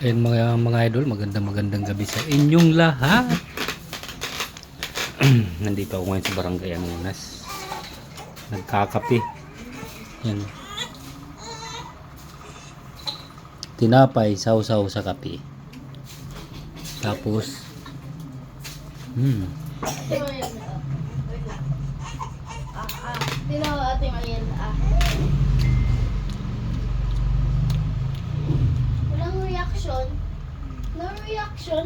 Ayun mga idol, magandang gabi sa inyong lahat. Nandito ako ngayon sa Barangay Angunas. Nagkakape. Yan. Tinapay, sausaw sa kape. Tapos Ate Mariel, walang reaction. No reaction.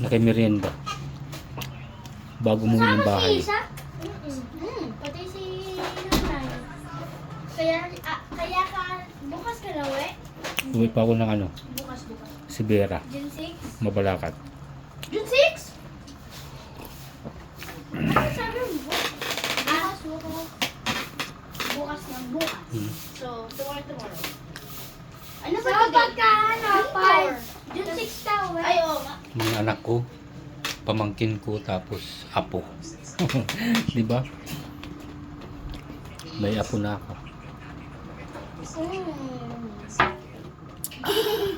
nakimerienda. Bago umuwi ng bahay. Pati si nanay. Kaya ka, bukas ka na uwi? Uwi pa ako ng Bukas. Sibera, June 6? Mabalakat. June 6? Ano sabi mo? Bukas ng bukas. So, tomorrow. Ano ba pagkahanapan? June 6 daw eh. Ay, oo nga. Mga anak ko, pamangkin ko, tapos apo. Di ba? May apo na ako.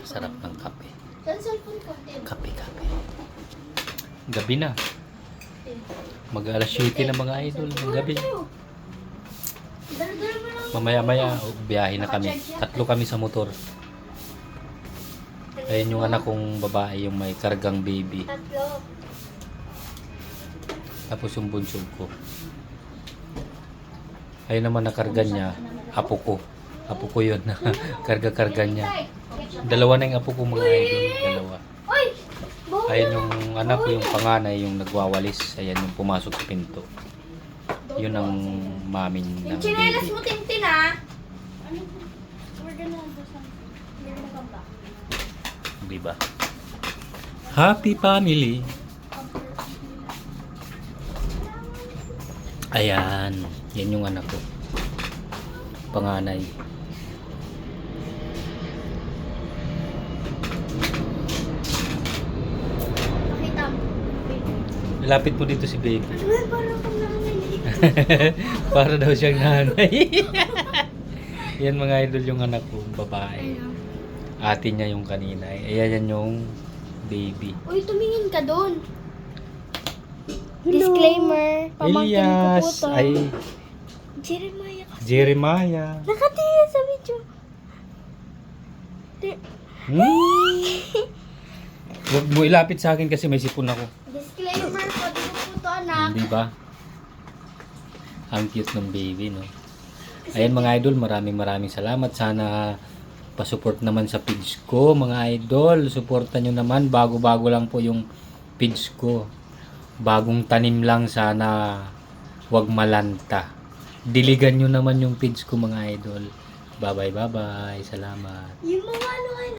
Sarap ng kape. Saan cellphone ko? Kape. Gabi na. Mag-alas 7 na mga idol. Ng gabi. Dala-dala mo lang. Mamaya-maya, biyahe na kami. 3 kami sa motor. Ayun yung anak kong babae, yung may kargang baby. 3. Tapos yung bunso ko. Ayun naman nakarga niya, apo ko. Apo ko yun. Karga-karga niya. 2 na yung apo ko mga idol. 2. Oy! Ayun yung anak ko, yung panganay, yung nagwawalis. Ayan yung pumasok sa pinto. Yun ang mamin ng Yung chinelas baby. mo, Tintin, ha? Ano? We're gonna do something. We're gonna come back. Diba? Happy family. Ayan. Yan yung anak ko. Panganay. Pakita mo. Lapit mo dito si baby. Ano yan? Parang kang nanay. Para daw siyang nanay. Yan mga idol yung anak ko, babae. Ate niya yung kanina. Ayan yan yung baby. Uy, tumingin ka doon. Disclaimer. Pamangkin ko po Elias. to. Ay, Jeremiah kasi. Jeremiah. Nakatingin sa video. Huwag mo ilapit sa akin kasi may sipon ako. Disclaimer po. Di ko po to, anak. Hindi ba? Ang cute ng baby, no? Ayan mga idol, maraming salamat. Sana pasupport naman sa page ko, mga idol. Suportan nyo naman. Bago-bago lang po yung page ko. Bagong tanim lang, sana wag malanta. Diligan nyo naman yung page ko, mga idol. Bye-bye. Salamat. Yung mga ano